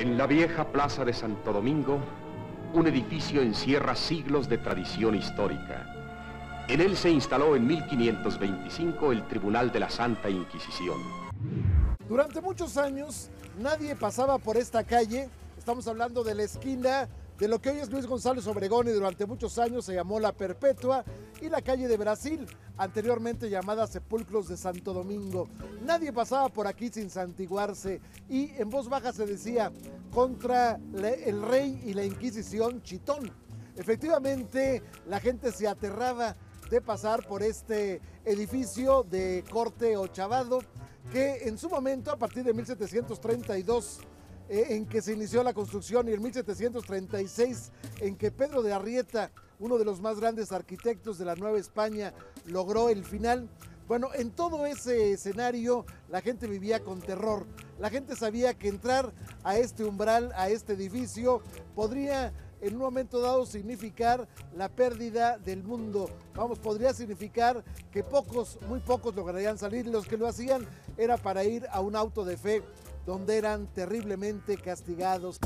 En la vieja plaza de Santo Domingo, un edificio encierra siglos de tradición histórica. En él se instaló en 1525 el Tribunal de la Santa Inquisición. Durante muchos años nadie pasaba por esta calle. Estamos hablando de la esquina de lo que hoy es Luis González Obregón y durante muchos años se llamó La Perpetua, y la calle de Brasil, anteriormente llamada Sepulcros de Santo Domingo. Nadie pasaba por aquí sin santiguarse y en voz baja se decía: contra el rey y la Inquisición, chitón. Efectivamente, la gente se aterraba de pasar por este edificio de corte ochavado que en su momento, a partir de 1732, en que se inició la construcción, y en 1736 en que Pedro de Arrieta, uno de los más grandes arquitectos de la Nueva España, logró el final. Bueno, en todo ese escenario la gente vivía con terror. La gente sabía que entrar a este umbral, a este edificio, podría en un momento dado significar la pérdida del mundo. Vamos, podría significar que pocos, muy pocos lograrían salir. Los que lo hacían era para ir a un auto de fe, donde eran terriblemente castigados.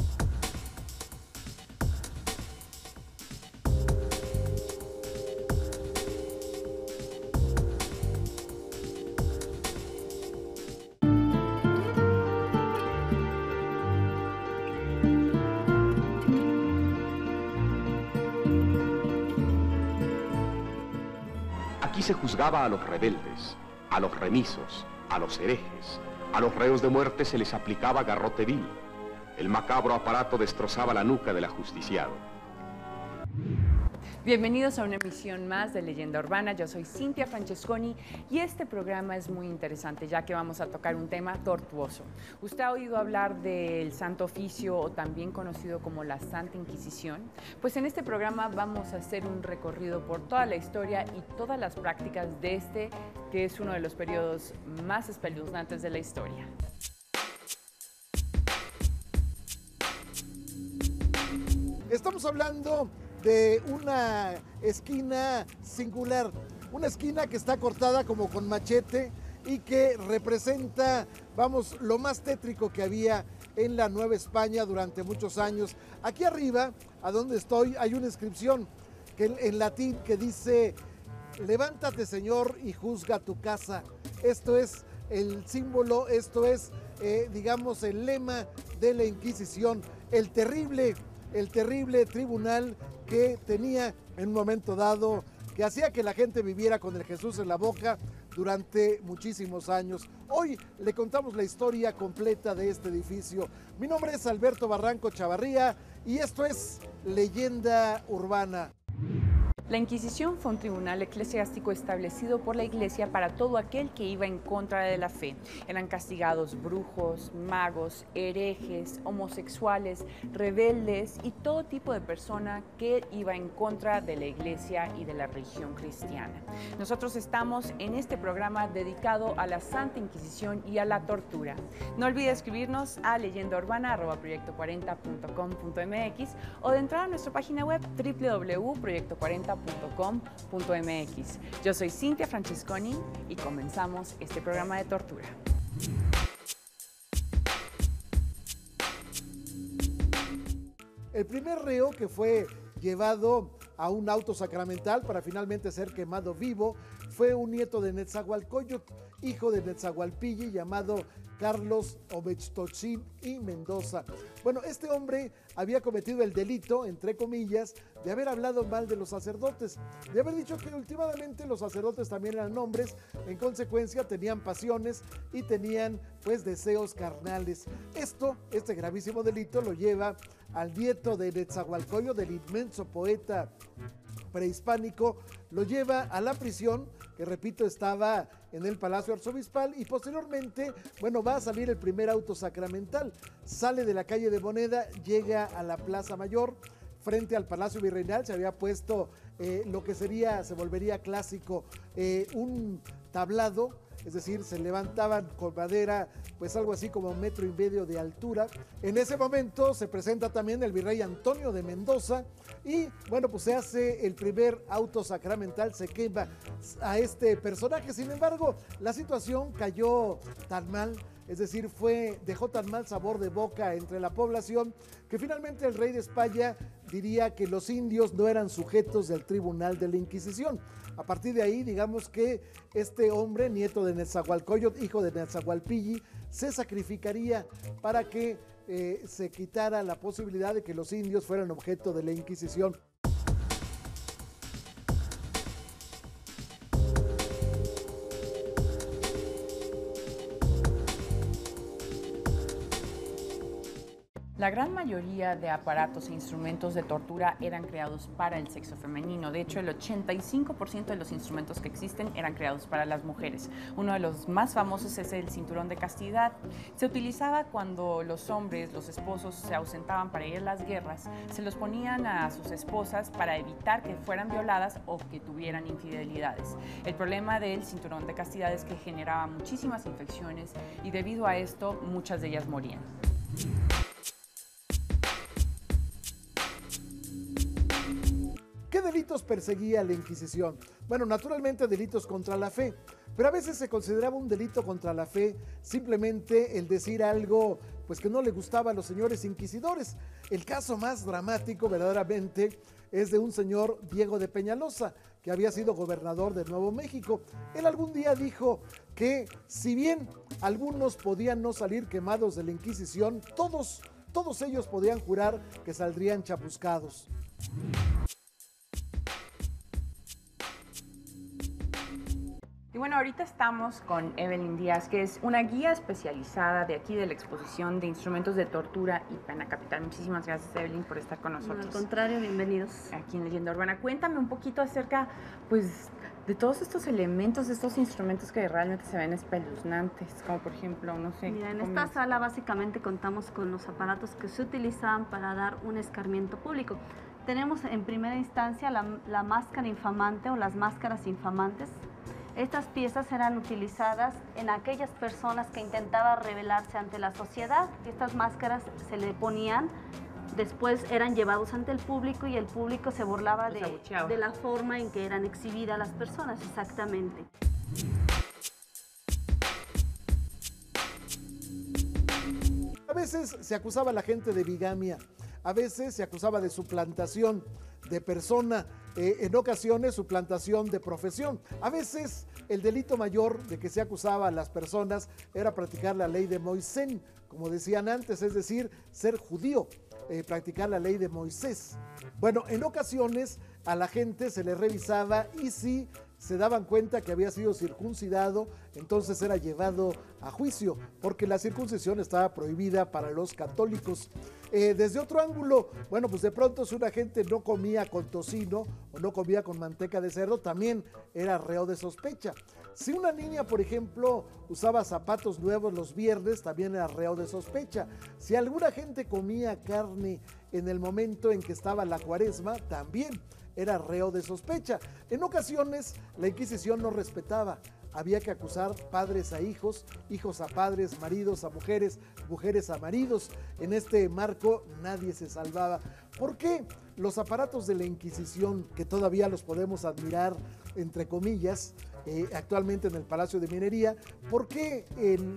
Aquí se juzgaba a los rebeldes, a los remisos, a los herejes. A los reos de muerte se les aplicaba garrote vil. El macabro aparato destrozaba la nuca del ajusticiado. Bienvenidos a una emisión más de Leyenda Urbana. Yo soy Cintia Francesconi y este programa es muy interesante, ya que vamos a tocar un tema tortuoso. Usted ha oído hablar del Santo Oficio, o también conocido como la Santa Inquisición. Pues en este programa vamos a hacer un recorrido por toda la historia y todas las prácticas de este, que es uno de los periodos más espeluznantes de la historia. Estamos hablando de una esquina singular, una esquina que está cortada como con machete y que representa, vamos, lo más tétrico que había en la Nueva España durante muchos años. Aquí arriba, a donde estoy, hay una inscripción que en latín que dice: levántate, Señor, y juzga tu casa. Esto es el símbolo, esto es, digamos, el lema de la Inquisición, el terrible tribunal que tenía en un momento dado, que hacía que la gente viviera con el Jesús en la boca durante muchísimos años. Hoy le contamos la historia completa de este edificio. Mi nombre es Alberto Barranco Chavarría y esto es Leyenda Urbana. La Inquisición fue un tribunal eclesiástico establecido por la Iglesia para todo aquel que iba en contra de la fe. Eran castigados brujos, magos, herejes, homosexuales, rebeldes y todo tipo de persona que iba en contra de la Iglesia y de la religión cristiana. Nosotros estamos en este programa dedicado a la Santa Inquisición y a la tortura. No olvide escribirnos a leyendaurbana@proyecto40.com.mx o de entrar a nuestra página web www.proyecto40.com.mx. Yo soy Cintia Francesconi y comenzamos este programa de tortura. El primer reo que fue llevado a un auto sacramental para finalmente ser quemado vivo fue un nieto de Netzahualcóyotl, hijo de Netzahualpilli, llamado Carlos Obechtochin y Mendoza. Bueno, este hombre había cometido el delito, entre comillas, de haber hablado mal de los sacerdotes, de haber dicho que últimamente los sacerdotes también eran hombres, en consecuencia tenían pasiones y tenían pues deseos carnales. Este gravísimo delito lo lleva al nieto de Netzahualcóyotl, del inmenso poeta prehispánico, lo lleva a la prisión, que repito estaba en el Palacio Arzobispal, y posteriormente, bueno, va a salir el primer auto sacramental, sale de la calle de Moneda, llega a la Plaza Mayor, frente al Palacio Virreinal. Se había puesto lo que se volvería clásico, un tablado, es decir, se levantaban con madera, pues algo así como 1,5 metros de altura. En ese momento se presenta también el virrey Antonio de Mendoza y, bueno, pues se hace el primer auto sacramental, se quema a este personaje. Sin embargo, la situación cayó tan mal Es decir, dejó tan mal sabor de boca entre la población que finalmente el rey de España diría que los indios no eran sujetos del tribunal de la Inquisición. A partir de ahí, digamos que este hombre, nieto de Netzahualcóyotl, hijo de Netzahualpilli, se sacrificaría para que se quitara la posibilidad de que los indios fueran objeto de la Inquisición. La gran mayoría de aparatos e instrumentos de tortura eran creados para el sexo femenino. De hecho, el 85% de los instrumentos que existen eran creados para las mujeres. Uno de los más famosos es el cinturón de castidad. Se utilizaba cuando los hombres, los esposos, se ausentaban para ir a las guerras. Se los ponían a sus esposas para evitar que fueran violadas o que tuvieran infidelidades. El problema del cinturón de castidad es que generaba muchísimas infecciones y debido a esto muchas de ellas morían. ¿Qué delitos perseguía la Inquisición? Bueno, naturalmente delitos contra la fe, pero a veces se consideraba un delito contra la fe simplemente el decir algo pues que no le gustaba a los señores inquisidores. El caso más dramático verdaderamente es de un señor Diego de Peñalosa, que había sido gobernador de Nuevo México. Él algún día dijo que si bien algunos podían no salir quemados de la Inquisición, todos ellos podían jurar que saldrían chamuscados. Y bueno, ahorita estamos con Evelyn Díaz, que es una guía especializada de aquí de la exposición de instrumentos de tortura y pena capital. Muchísimas gracias, Evelyn, por estar con nosotros. Al contrario, bienvenidos. Aquí en Leyenda Urbana. Cuéntame un poquito acerca, pues, de todos estos elementos, de estos instrumentos que realmente se ven espeluznantes, como por ejemplo, no sé. Mira, en esta sala básicamente contamos con los aparatos que se utilizaban para dar un escarmiento público. Tenemos en primera instancia la máscara infamante o las máscaras infamantes. Estas piezas eran utilizadas en aquellas personas que intentaban rebelarse ante la sociedad. Estas máscaras se le ponían, después eran llevados ante el público y el público se burlaba de la forma en que eran exhibidas las personas, exactamente. A veces se acusaba a la gente de bigamia, a veces se acusaba de suplantación de persona, en ocasiones suplantación de profesión. A veces el delito mayor de que se acusaba a las personas era practicar la ley de Moisés, como decían antes, es decir, ser judío, practicar la ley de Moisés. Bueno, en ocasiones a la gente se le revisaba y si se daban cuenta que había sido circuncidado, entonces era llevado a juicio, porque la circuncisión estaba prohibida para los católicos. Desde otro ángulo, bueno, pues de pronto si una gente no comía con tocino o no comía con manteca de cerdo, también era reo de sospecha. Si una niña, por ejemplo, usaba zapatos nuevos los viernes, también era reo de sospecha. Si alguna gente comía carne en el momento en que estaba la cuaresma, también era reo de sospecha. En ocasiones la Inquisición no respetaba. Había que acusar padres a hijos, hijos a padres, maridos a mujeres, mujeres a maridos. En este marco nadie se salvaba. ¿Por qué los aparatos de la Inquisición, que todavía los podemos admirar, entre comillas, actualmente en el Palacio de Minería, por qué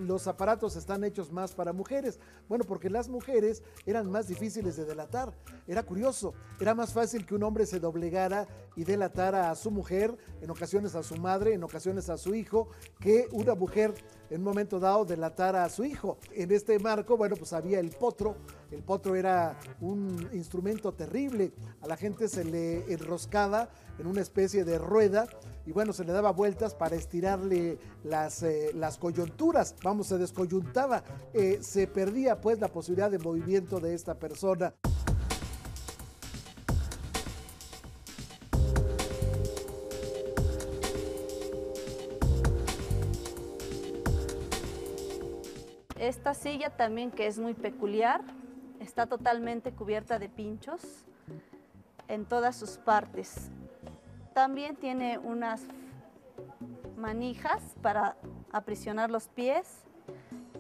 los aparatos están hechos más para mujeres? Bueno, porque las mujeres eran más difíciles de delatar. Era curioso, era más fácil que un hombre se doblegara y delatara a su mujer, en ocasiones a su madre, en ocasiones a su hijo, que una mujer en un momento dado delatara a su hijo. En este marco, bueno, pues había el potro. El potro era un instrumento terrible. A la gente se le enroscaba en una especie de rueda y bueno, se le daba vueltas para estirarle las coyunturas. Vamos, se descoyuntaba. Se perdía pues la posibilidad de movimiento de esta persona. Esta silla también, que es muy peculiar, está totalmente cubierta de pinchos en todas sus partes. También tiene unas manijas para aprisionar los pies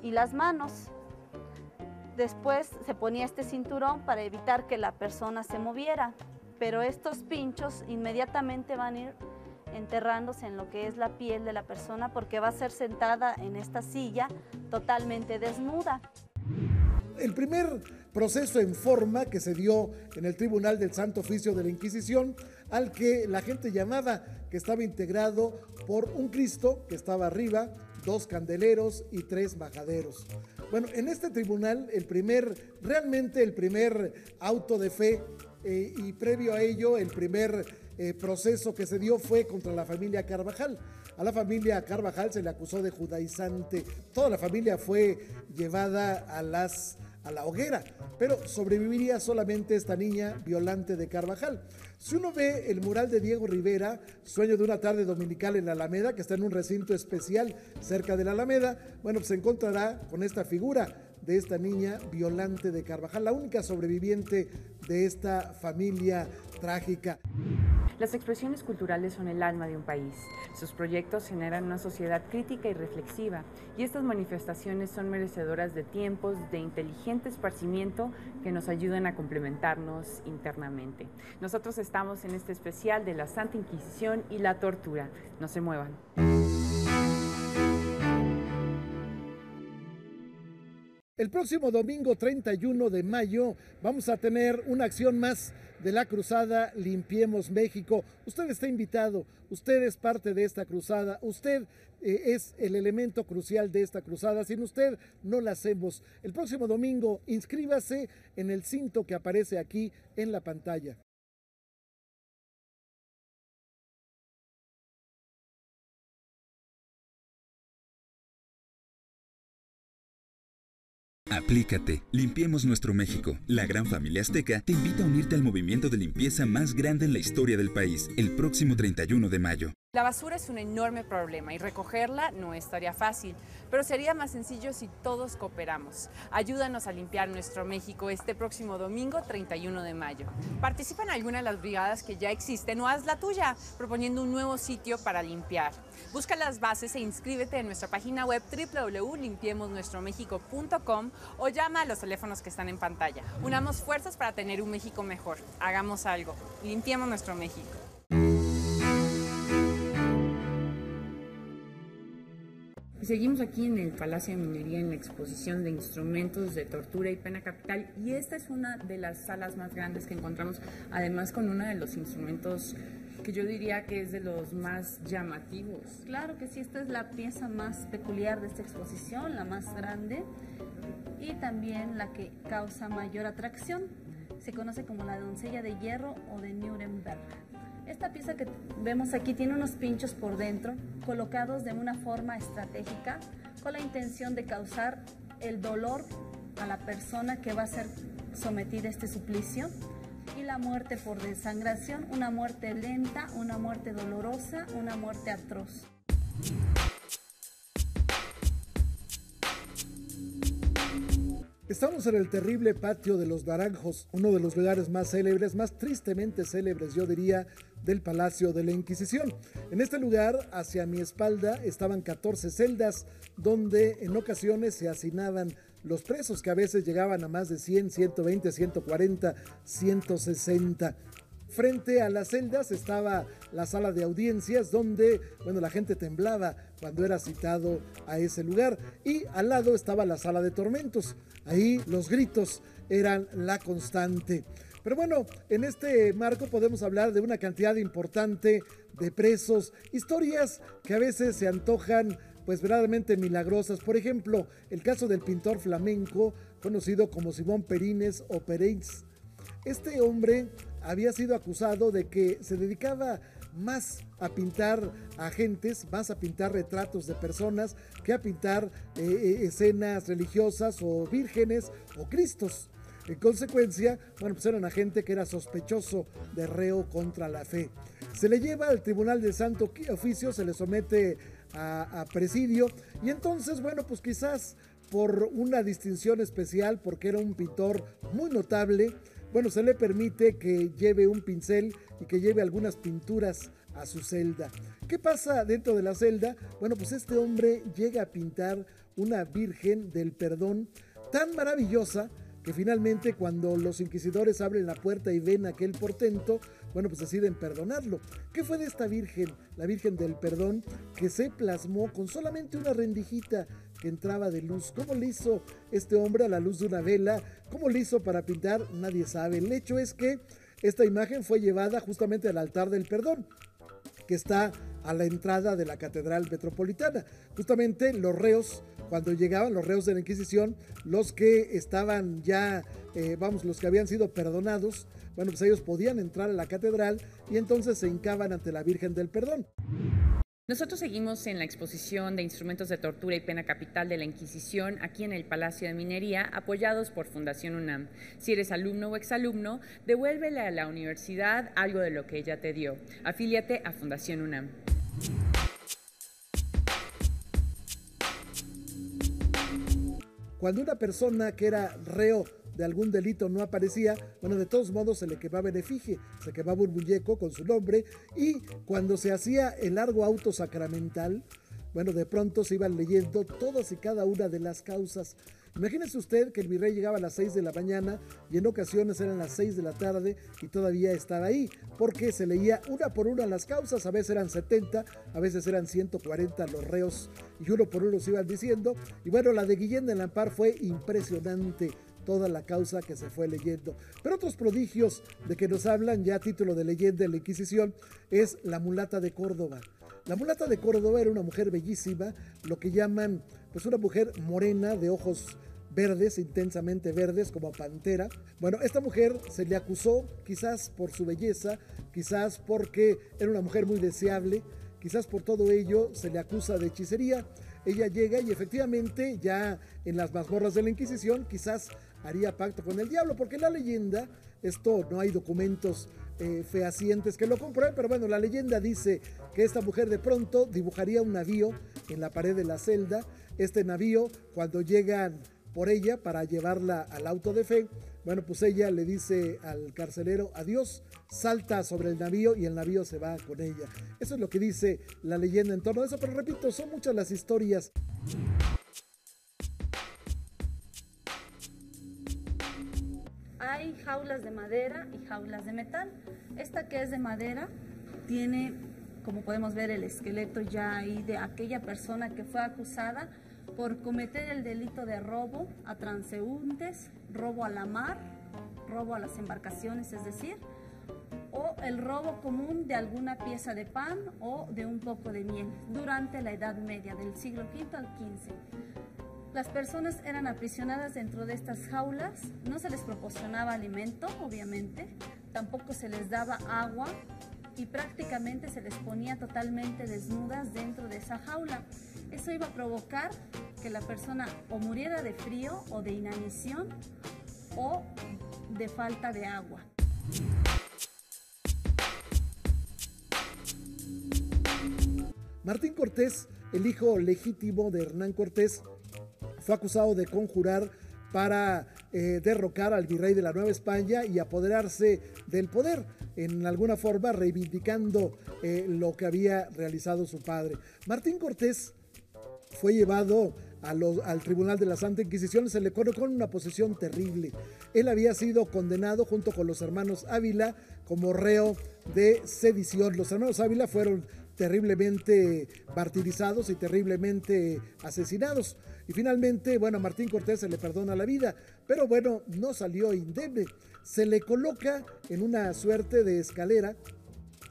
y las manos. Después se ponía este cinturón para evitar que la persona se moviera, pero estos pinchos inmediatamente van a ir enterrándose en lo que es la piel de la persona, porque va a ser sentada en esta silla totalmente desnuda. El primer proceso en forma que se dio en el Tribunal del Santo Oficio de la Inquisición, al que la gente llamaba, que estaba integrado por un Cristo que estaba arriba, 2 candeleros y 3 majaderos. Bueno, en este tribunal, realmente el primer auto de fe y previo a ello, el primer proceso que se dio fue contra la familia Carvajal. A la familia Carvajal se le acusó de judaizante. Toda la familia fue llevada a la hoguera, pero sobreviviría solamente esta niña Violante de Carvajal. Si uno ve el mural de Diego Rivera, Sueño de una tarde dominical en la Alameda, que está en un recinto especial cerca de la Alameda, bueno, pues se encontrará con esta figura de esta niña Violante de Carvajal, la única sobreviviente de esta familia trágica. Las expresiones culturales son el alma de un país. Sus proyectos generan una sociedad crítica y reflexiva, y estas manifestaciones son merecedoras de tiempos de inteligente esparcimiento que nos ayudan a complementarnos internamente. Nosotros estamos en este especial de la Santa Inquisición y la tortura. No se muevan. El próximo domingo 31 de mayo vamos a tener una acción más de la cruzada Limpiemos México. Usted está invitado, usted es parte de esta cruzada, usted es el elemento crucial de esta cruzada. Sin usted no la hacemos. El próximo domingo inscríbase en el cinto que aparece aquí en la pantalla. Aplícate, limpiemos nuestro México. La gran familia azteca te invita a unirte al movimiento de limpieza más grande en la historia del país, el próximo 31 de mayo. La basura es un enorme problema y recogerla no es tarea fácil, pero sería más sencillo si todos cooperamos. Ayúdanos a limpiar nuestro México este próximo domingo 31 de mayo. Participa en alguna de las brigadas que ya existen o haz la tuya, proponiendo un nuevo sitio para limpiar. Busca las bases e inscríbete en nuestra página web www.limpiemosnuestromexico.com o llama a los teléfonos que están en pantalla. Unamos fuerzas para tener un México mejor. Hagamos algo. Limpiemos nuestro México. Seguimos aquí en el Palacio de Minería en la exposición de instrumentos de tortura y pena capital, y esta es una de las salas más grandes que encontramos, además con uno de los instrumentos que yo diría que es de los más llamativos. Claro que sí, esta es la pieza más peculiar de esta exposición, la más grande y también la que causa mayor atracción. Se conoce como la doncella de hierro o de Nuremberg. Esta pieza que vemos aquí tiene unos pinchos por dentro, colocados de una forma estratégica, con la intención de causar el dolor a la persona que va a ser sometida a este suplicio, y la muerte por desangración, una muerte lenta, una muerte dolorosa, una muerte atroz. Estamos en el terrible patio de los Naranjos, uno de los lugares más célebres, más tristemente célebres, yo diría, del Palacio de la Inquisición. En este lugar, hacia mi espalda, estaban 14 celdas donde en ocasiones se hacinaban los presos, que a veces llegaban a más de 100, 120, 140, 160. Frente a las celdas estaba la sala de audiencias donde, bueno, la gente temblaba cuando era citado a ese lugar, y al lado estaba la sala de tormentos. Ahí los gritos eran la constante. Pero bueno, en este marco podemos hablar de una cantidad importante de presos, historias que a veces se antojan pues verdaderamente milagrosas. Por ejemplo, el caso del pintor flamenco conocido como Simón Perines o Pereins. Este hombre había sido acusado de que se dedicaba más a pintar a gentes, más a pintar retratos de personas que a pintar escenas religiosas o vírgenes o cristos. En consecuencia, bueno, pues era una gente que era sospechoso de reo contra la fe. Se le lleva al Tribunal del Santo Oficio, se le somete a presidio, y entonces, bueno, pues quizás por una distinción especial, porque era un pintor muy notable, bueno, se le permite que lleve un pincel y que lleve algunas pinturas a su celda. ¿Qué pasa dentro de la celda? Bueno, pues este hombre llega a pintar una Virgen del Perdón tan maravillosa que finalmente cuando los inquisidores abren la puerta y ven aquel portento, bueno, pues deciden perdonarlo. ¿Qué fue de esta Virgen, la Virgen del Perdón, que se plasmó con solamente una rendijita que entraba de luz? ¿Cómo le hizo este hombre a la luz de una vela? ¿Cómo le hizo para pintar? Nadie sabe. El hecho es que esta imagen fue llevada justamente al altar del perdón, que está a la entrada de la Catedral Metropolitana. Justamente los reos, cuando llegaban los reos de la Inquisición, los que estaban ya, los que habían sido perdonados, bueno, pues ellos podían entrar a la catedral y entonces se hincaban ante la Virgen del Perdón. Nosotros seguimos en la exposición de instrumentos de tortura y pena capital de la Inquisición aquí en el Palacio de Minería, apoyados por Fundación UNAM. Si eres alumno o exalumno, devuélvele a la universidad algo de lo que ella te dio. Afíliate a Fundación UNAM. Cuando una persona que era reo de algún delito no aparecía, bueno, de todos modos se le quemaba en efigie, se quemaba un muñeco con su nombre, y cuando se hacía el largo auto sacramental, bueno, de pronto se iban leyendo todas y cada una de las causas. Imagínese usted que el virrey llegaba a las 6 de la mañana y en ocasiones eran las 6 de la tarde y todavía estaba ahí, porque se leía una por una las causas. A veces eran 70, a veces eran 140 los reos y uno por uno se iban diciendo. Y bueno, la de Guillén de Lampar fue impresionante, toda la causa que se fue leyendo. Pero otros prodigios de que nos hablan ya a título de leyenda de la Inquisición es la mulata de Córdoba. La mulata de Córdoba era una mujer bellísima, lo que llaman pues una mujer morena de ojos verdes, intensamente verdes, como pantera. Bueno, esta mujer se le acusó quizás por su belleza, quizás porque era una mujer muy deseable, quizás por todo ello se le acusa de hechicería. Ella llega y efectivamente ya en las mazmorras de la Inquisición quizás haría pacto con el diablo, porque la leyenda, esto no hay documentos fehacientes que lo comprueben, pero bueno, la leyenda dice que esta mujer de pronto dibujaría un navío en la pared de la celda. Este navío, cuando llegan por ella para llevarla al auto de fe, bueno, pues ella le dice al carcelero adiós, salta sobre el navío y el navío se va con ella. Eso es lo que dice la leyenda en torno a eso, pero repito, son muchas las historias. Hay jaulas de madera y jaulas de metal. Esta que es de madera tiene, como podemos ver, el esqueleto ya ahí de aquella persona que fue acusada por cometer el delito de robo a transeúntes, robo a la mar, robo a las embarcaciones, es decir, o el robo común de alguna pieza de pan o de un poco de miel durante la Edad Media, del siglo V al XV. Las personas eran aprisionadas dentro de estas jaulas, no se les proporcionaba alimento, obviamente, tampoco se les daba agua y prácticamente se les ponía totalmente desnudas dentro de esa jaula. Eso iba a provocar que la persona o muriera de frío o de inanición o de falta de agua. Martín Cortés, el hijo legítimo de Hernán Cortés, fue acusado de conjurar para derrocar al virrey de la Nueva España y apoderarse del poder, en alguna forma reivindicando lo que había realizado su padre. Martín Cortés fue llevado al Tribunal de la Santa Inquisición y se le colocó en una posición terrible. Él había sido condenado junto con los hermanos Ávila como reo de sedición. Los hermanos Ávila fueron terriblemente martirizados y terriblemente asesinados. Y finalmente, bueno, a Martín Cortés se le perdona la vida, pero bueno, no salió indemne. Se le coloca en una suerte de escalera,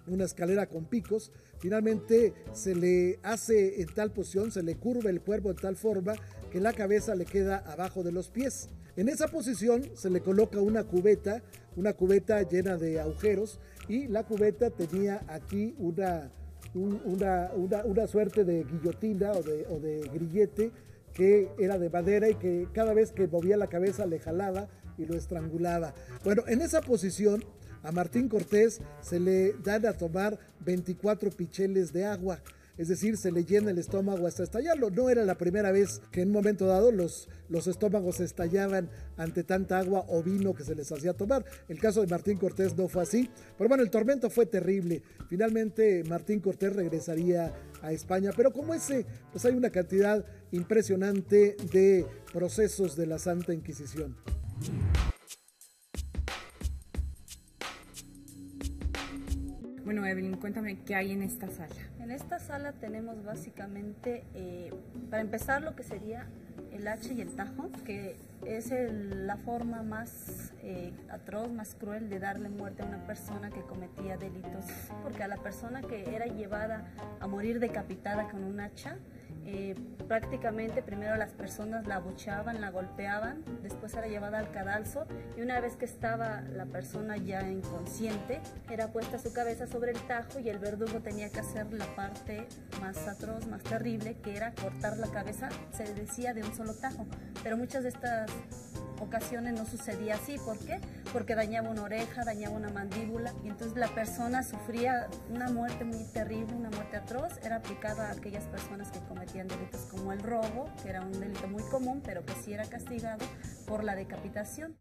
una escalera con picos. Finalmente se le hace en tal posición, se le curva el cuerpo de tal forma que la cabeza le queda abajo de los pies. En esa posición se le coloca una cubeta llena de agujeros, y la cubeta tenía aquí una suerte de guillotina o de grillete que era de madera y que cada vez que movía la cabeza le jalaba y lo estrangulaba. Bueno, en esa posición a Martín Cortés se le dan a tomar 24 picheles de agua, es decir, se le llena el estómago hasta estallarlo. No era la primera vez que en un momento dado los estómagos se estallaban ante tanta agua o vino que se les hacía tomar. El caso de Martín Cortés no fue así, pero bueno, el tormento fue terrible. Finalmente Martín Cortés regresaría a España, pero como ese, pues hay una cantidad impresionante de procesos de la Santa Inquisición. Bueno, Evelyn, cuéntame qué hay en esta sala. En esta sala tenemos básicamente, para empezar, lo que sería el hacha y el tajo, que es la forma más atroz, más cruel de darle muerte a una persona que cometía delitos. Porque a la persona que era llevada a morir decapitada con un hacha, prácticamente primero las personas la abucheaban, la golpeaban, después era llevada al cadalso y una vez que estaba la persona ya inconsciente, era puesta su cabeza sobre el tajo y el verdugo tenía que hacer la parte más atroz, más terrible, que era cortar la cabeza, se decía de un solo tajo, pero muchas de estas ocasiones no sucedía así. ¿Por qué? Porque dañaba una oreja, dañaba una mandíbula y entonces la persona sufría una muerte muy terrible, una muerte atroz. Era aplicada a aquellas personas que cometían delitos como el robo, que era un delito muy común, pero que sí era castigado por la decapitación.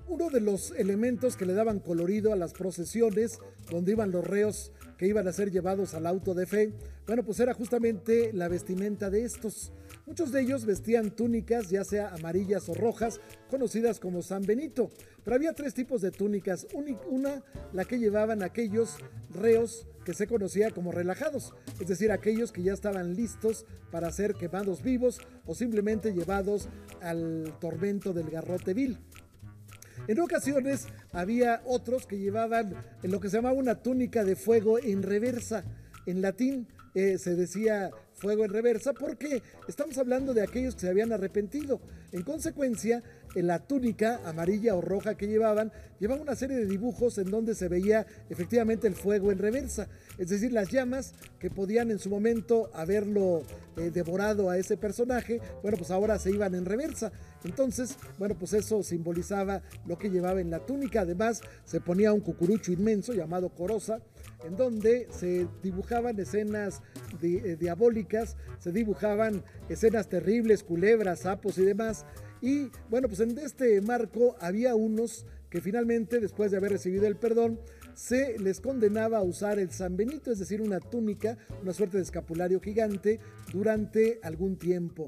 Uno de los elementos que le daban colorido a las procesiones donde iban los reos que iban a ser llevados al auto de fe, bueno, pues era justamente la vestimenta de estos. Muchos de ellos vestían túnicas, ya sea amarillas o rojas, conocidas como San Benito. Pero había tres tipos de túnicas. Una, la que llevaban aquellos reos que se conocía como relajados, es decir, aquellos que ya estaban listos para ser quemados vivos o simplemente llevados al tormento del garrote vil. En ocasiones había otros que llevaban lo que se llamaba una túnica de fuego en reversa. En latín se decía fuego en reversa porque estamos hablando de aquellos que se habían arrepentido. En consecuencia, en la túnica amarilla o roja que llevaban una serie de dibujos en donde se veía efectivamente el fuego en reversa, es decir, las llamas que podían en su momento haberlo devorado a ese personaje, bueno, pues ahora se iban en reversa. Entonces, bueno, pues eso simbolizaba lo que llevaba en la túnica. Además, se ponía un cucurucho inmenso llamado coroza, en donde se dibujaban escenas diabólicas, se dibujaban escenas terribles, culebras, sapos y demás. Y bueno, pues en este marco había unos que finalmente, después de haber recibido el perdón, se les condenaba a usar el San Benito, es decir, una túnica, una suerte de escapulario gigante durante algún tiempo.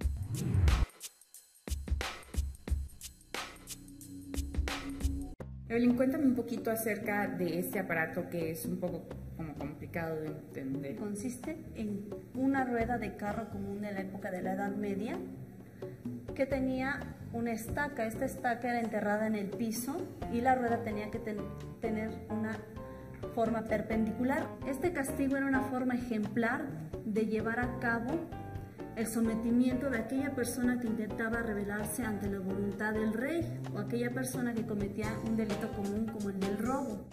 Evelyn, cuéntame un poquito acerca de este aparato que es un poco como complicado de entender. Consiste en una rueda de carro común de la época de la Edad Media que tenía una estaca. Esta estaca era enterrada en el piso y la rueda tenía que tener una forma perpendicular. Este castigo era una forma ejemplar de llevar a cabo el sometimiento de aquella persona que intentaba rebelarse ante la voluntad del rey o aquella persona que cometía un delito común como el del robo.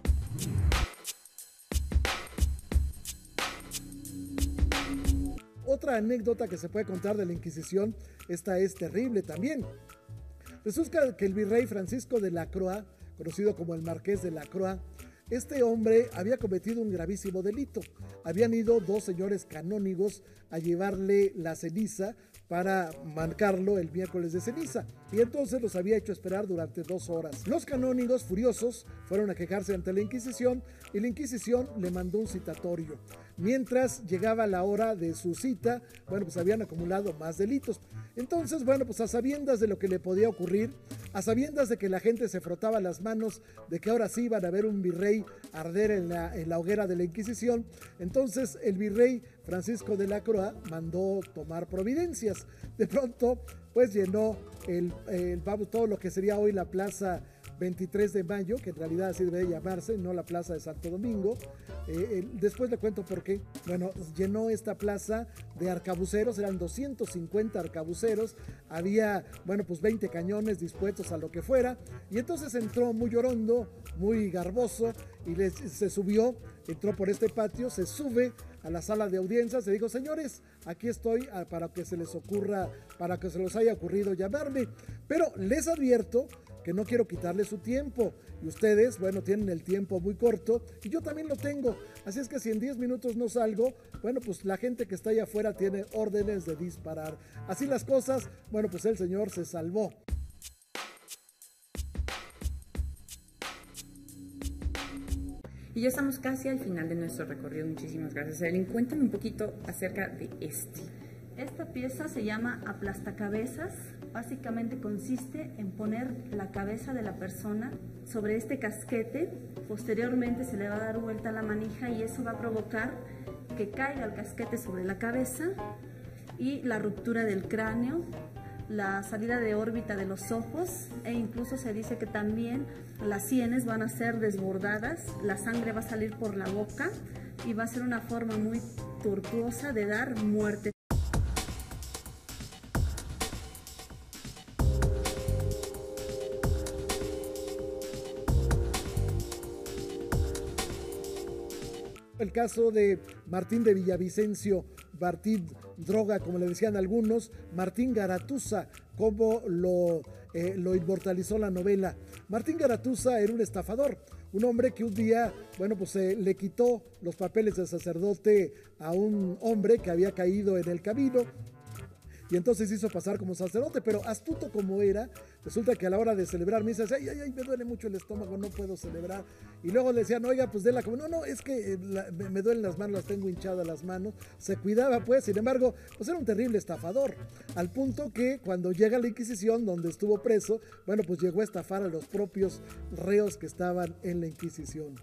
Otra anécdota que se puede contar de la Inquisición, esta es terrible también. Resulta que el virrey Francisco de Lacroix, conocido como el Marqués de Lacroix, este hombre había cometido un gravísimo delito. Habían ido dos señores canónigos a llevarle la ceniza para marcarlo el miércoles de ceniza, y entonces los había hecho esperar durante 2 horas. Los canónigos, furiosos, fueron a quejarse ante la Inquisición y la Inquisición le mandó un citatorio. Mientras llegaba la hora de su cita, bueno, pues habían acumulado más delitos. Entonces, bueno, pues a sabiendas de lo que le podía ocurrir, a sabiendas de que la gente se frotaba las manos, de que ahora sí iban a ver un virrey arder en la hoguera de la Inquisición, entonces el virrey Francisco de Lacroix mandó tomar providencias. De pronto, pues llenó todo lo que sería hoy la plaza 23 de mayo, que en realidad así debe llamarse, no la plaza de Santo Domingo. Después le cuento por qué. Bueno, llenó esta plaza de arcabuceros, eran 250 arcabuceros, había, bueno, pues 20 cañones dispuestos a lo que fuera, y entonces entró muy orondo, muy garboso, y se subió, entró por este patio, se sube a la sala de audiencias, se dijo: señores, aquí estoy para que se les haya ocurrido llamarme, pero les advierto que no quiero quitarles su tiempo, y ustedes, bueno, tienen el tiempo muy corto, y yo también lo tengo, así es que si en 10 minutos no salgo, bueno, pues la gente que está allá afuera tiene órdenes de disparar. Así las cosas, bueno, pues el señor se salvó. Y ya estamos casi al final de nuestro recorrido. Muchísimas gracias, Evelyn. Cuéntame un poquito acerca de este. Esta pieza se llama aplastacabezas. Básicamente consiste en poner la cabeza de la persona sobre este casquete. Posteriormente se le va a dar vuelta a la manija y eso va a provocar que caiga el casquete sobre la cabeza y la ruptura del cráneo, la salida de órbita de los ojos e incluso se dice que también las sienes van a ser desbordadas, la sangre va a salir por la boca y va a ser una forma muy tortuosa de dar muerte. El caso de Martín de Villavicencio, Martín Droga, como le decían algunos, Martín Garatuza, como lo inmortalizó la novela. Martín Garatuza era un estafador, un hombre que un día, bueno, pues le quitó los papeles de sacerdote a un hombre que había caído en el camino. Y entonces hizo pasar como sacerdote, pero astuto como era, resulta que a la hora de celebrar misa, decía, ay, me duele mucho el estómago, no puedo celebrar. Y luego le decían, oiga, pues déla como, no, es que me duelen las manos, las tengo hinchadas las manos. Se cuidaba, pues, sin embargo, pues era un terrible estafador. Al punto que cuando llega la Inquisición, donde estuvo preso, bueno, pues llegó a estafar a los propios reos que estaban en la Inquisición.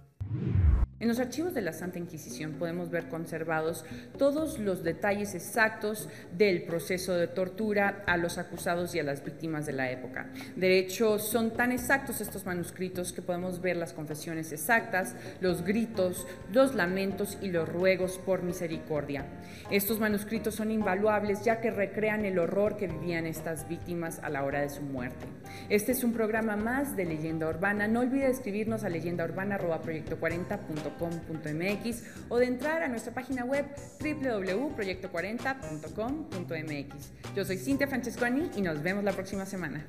En los archivos de la Santa Inquisición podemos ver conservados todos los detalles exactos del proceso de tortura a los acusados y a las víctimas de la época. De hecho, son tan exactos estos manuscritos que podemos ver las confesiones exactas, los gritos, los lamentos y los ruegos por misericordia. Estos manuscritos son invaluables ya que recrean el horror que vivían estas víctimas a la hora de su muerte. Este es un programa más de Leyenda Urbana. No olvide escribirnos a leyendaurbana@proyecto40.com.mx o de entrar a nuestra página web www.proyecto40.com.mx. Yo soy Cintia Francesconi y nos vemos la próxima semana.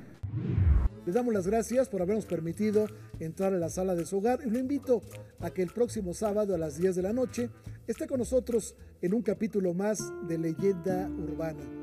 Les damos las gracias por habernos permitido entrar a la sala de su hogar y lo invito a que el próximo sábado a las 10 de la noche esté con nosotros en un capítulo más de Leyenda Urbana.